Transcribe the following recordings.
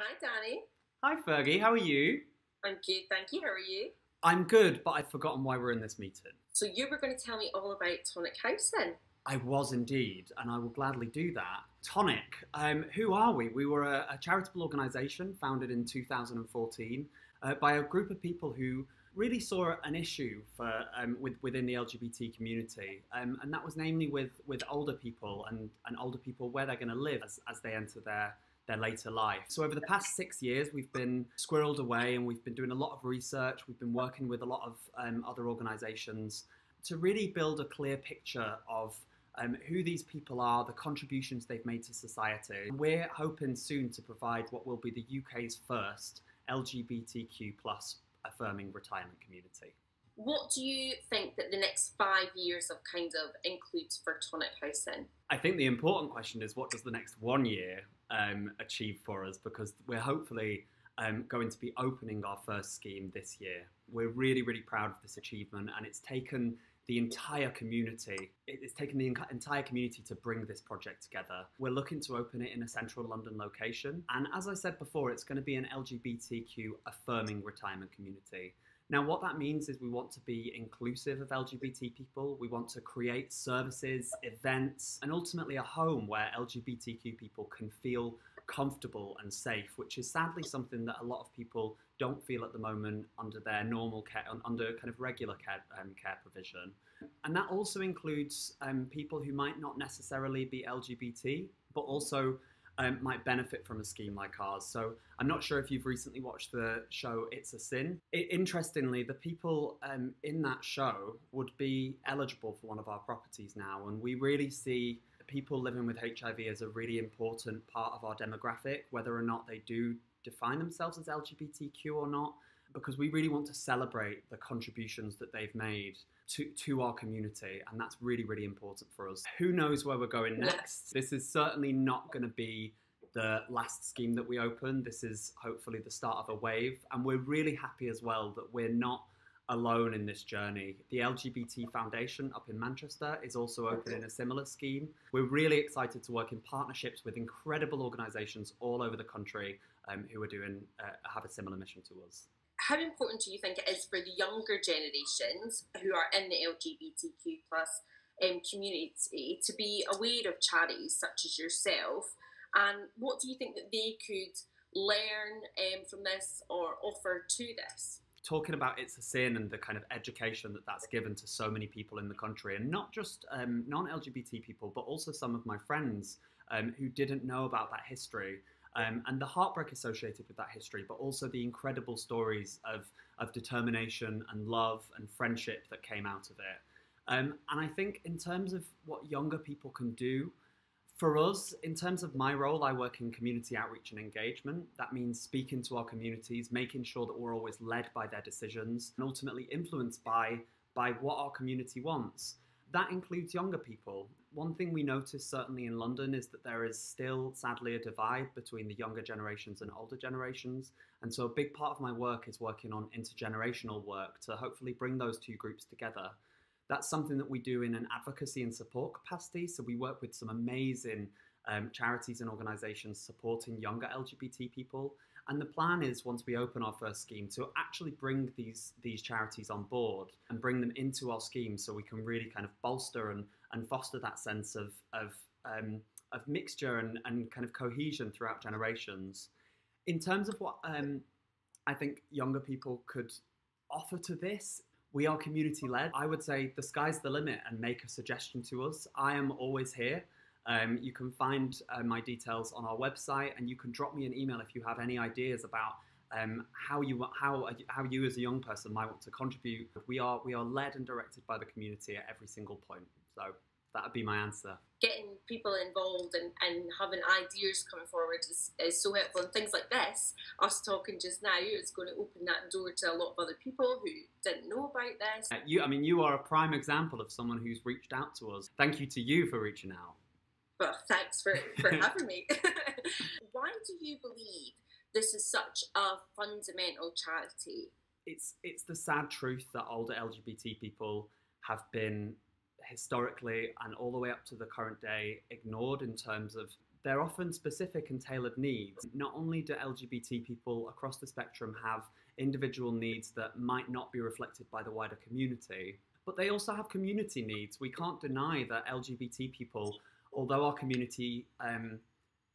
Hi, Danny. Hi Fergie, how are you? I'm good, thank you. How are you? I'm good, but I've forgotten why we're in this meeting. So you were going to tell me all about Tonic Housing. I was indeed, and I will gladly do that. Tonic, who are we? We were a charitable organisation founded in 2014 by a group of people who really saw an issue within the LGBT community, and that was namely with older people and older people where they're going to live as they enter their later life. So over the past 6 years, we've been squirreled away and we've been doing a lot of research. We've been working with a lot of other organisations to really build a clear picture of who these people are, the contributions they've made to society. We're hoping soon to provide what will be the UK's first LGBTQ plus affirming retirement community. What do you think that the next 5 years of kind of includes for Tonic Housing? I think the important question is, what does the next 1 year achieve for us? Because we're hopefully going to be opening our first scheme this year. We're really, really proud of this achievement, and it's taken the entire community. It's taken the entire community to bring this project together. We're looking to open it in a central London location, and as I said before, it's going to be an LGBTQ affirming retirement community. Now, what that means is we want to be inclusive of LGBT people. We want to create services, events, and ultimately a home where LGBTQ people can feel comfortable and safe, which is sadly something that a lot of people don't feel at the moment under their normal care, under kind of regular care provision. And that also includes people who might not necessarily be LGBT, but also might benefit from a scheme like ours. So I'm not sure if you've recently watched the show It's a Sin. Interestingly, the people in that show would be eligible for one of our properties now, and we really see people living with HIV as a really important part of our demographic, whether or not they do define themselves as LGBTQ or not, because we really want to celebrate the contributions that they've made to our community, and that's really, really important for us. Who knows where we're going next? This is certainly not going to be the last scheme that we open. This is hopefully the start of a wave, and we're really happy as well that we're not alone in this journey. The LGBT Foundation up in Manchester is also opening a similar scheme. We're really excited to work in partnerships with incredible organisations all over the country who are have a similar mission to us. How important do you think it is for the younger generations who are in the LGBTQ plus community to be aware of charities such as yourself? And what do you think that they could learn from this or offer to this? Talking about It's a Sin and the kind of education that's given to so many people in the country, and not just non-LGBT people, but also some of my friends who didn't know about that history. And the heartbreak associated with that history, but also the incredible stories of determination and love and friendship that came out of it. And I think in terms of what younger people can do, for us, in terms of my role, I work in community outreach and engagement. That means speaking to our communities, making sure that we're always led by their decisions and ultimately influenced by what our community wants. That includes younger people. One thing we notice certainly in London is that there is still, sadly, a divide between the younger generations and older generations. And so a big part of my work is working on intergenerational work to hopefully bring those two groups together. That's something that we do in an advocacy and support capacity. So we work with some amazing charities and organisations supporting younger LGBT people. And the plan is, once we open our first scheme, to actually bring these charities on board and bring them into our scheme so we can really kind of bolster and foster that sense of mixture and kind of cohesion throughout generations. In terms of what I think younger people could offer to this, we are community-led. I would say the sky's the limit and make a suggestion to us. I am always here. You can find my details on our website, and you can drop me an email if you have any ideas about how you as a young person might want to contribute. We are led and directed by the community at every single point. So that would be my answer. Getting people involved and having ideas coming forward is so helpful. And things like this, us talking just now, is going to open that door to a lot of other people who didn't know about this. You are a prime example of someone who's reached out to us. Thank you to you for reaching out. Well, thanks for having me. Why do you believe this is such a fundamental charity? It's the sad truth that older LGBT people have been historically and all the way up to the current day ignored in terms of they're often specific and tailored needs. Not only do LGBT people across the spectrum have individual needs that might not be reflected by the wider community, but they also have community needs. We can't deny that LGBT people, although our community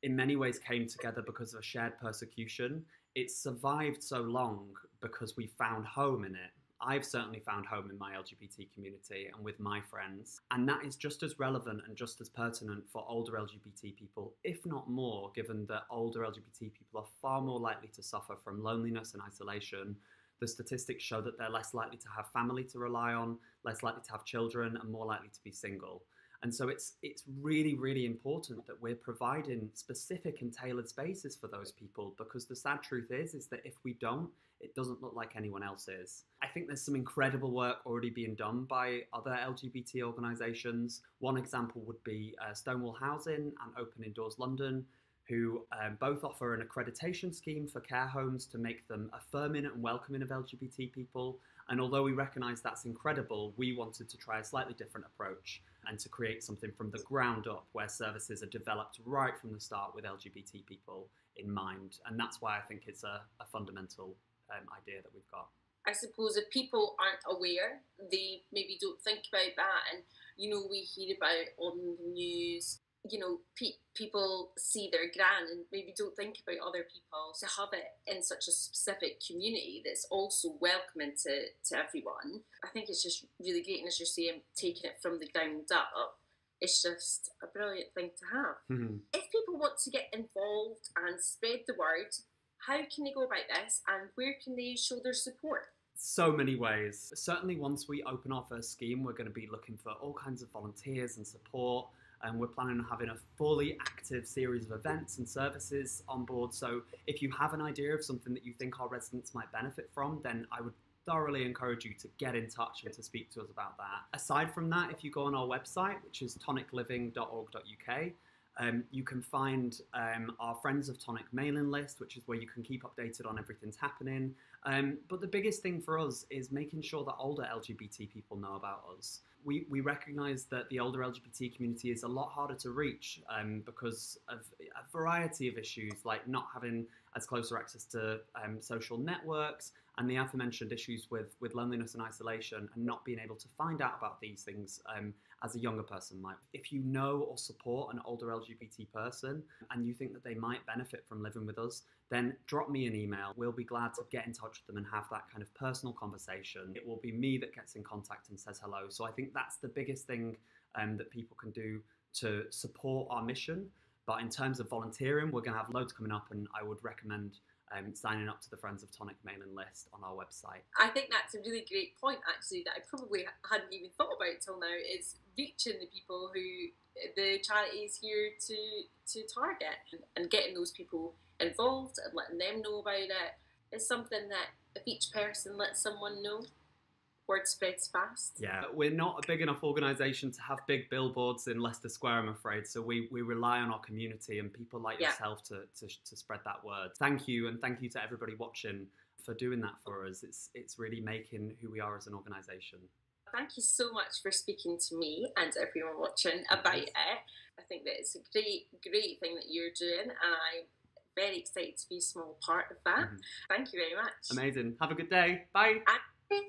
in many ways came together because of a shared persecution, it's survived so long because we found home in it. I've certainly found home in my LGBT community and with my friends. And that is just as relevant and just as pertinent for older LGBT people, if not more, given that older LGBT people are far more likely to suffer from loneliness and isolation. The statistics show that they're less likely to have family to rely on, less likely to have children, and more likely to be single. And so it's really, really important that we're providing specific and tailored spaces for those people, because the sad truth is that if we don't, it doesn't look like anyone else is. I think there's some incredible work already being done by other LGBT organisations. One example would be Stonewall Housing and Open Indoors London, who both offer an accreditation scheme for care homes to make them affirming and welcoming of LGBT people. And although we recognise that's incredible, we wanted to try a slightly different approach and to create something from the ground up where services are developed right from the start with LGBT people in mind. And that's why I think it's a fundamental idea that we've got. I suppose if people aren't aware, they maybe don't think about that. And, you know, we hear about on the news, you know, people see their gran and maybe don't think about other people. To have it in such a specific community that's also welcoming to everyone, I think it's just really great. And as you're saying, taking it from the ground up, it's just a brilliant thing to have. Mm-hmm. If people want to get involved and spread the word, how can they go about this and where can they show their support? So many ways. Certainly once we open our first scheme, we're going to be looking for all kinds of volunteers and support. And we're planning on having a fully active series of events and services on board. So if you have an idea of something that you think our residents might benefit from, then I would thoroughly encourage you to get in touch and to speak to us about that. Aside from that, if you go on our website, which is tonicliving.org.uk, you can find our Friends of Tonic mailing list, which is where you can keep updated on everything's happening. But the biggest thing for us is making sure that older LGBT people know about us. We recognise that the older LGBT community is a lot harder to reach because of a variety of issues, like not having as closer access to social networks and the aforementioned issues with loneliness and isolation, and not being able to find out about these things as a younger person might. If you know or support an older LGBT person and you think that they might benefit from living with us, then drop me an email. We'll be glad to get in touch with them and have that kind of personal conversation. It will be me that gets in contact and says hello. So I think that's the biggest thing that people can do to support our mission. But in terms of volunteering, we're going to have loads coming up, and I would recommend signing up to the Friends of Tonic mailing list on our website. I think that's a really great point, actually, that I probably hadn't even thought about till now, is reaching the people who the charity is here to target, and getting those people involved and letting them know about it is something that if each person lets someone know, word spreads fast. Yeah, we're not a big enough organisation to have big billboards in Leicester Square, I'm afraid. So we rely on our community and people like yourself to spread that word. Thank you, and thank you to everybody watching for doing that for us. It's really making who we are as an organisation. Thank you so much for speaking to me and everyone watching about it. I think that it's a great thing that you're doing, and I'm very excited to be a small part of that. Mm-hmm. Thank you very much. Amazing. Have a good day. Bye. Bye.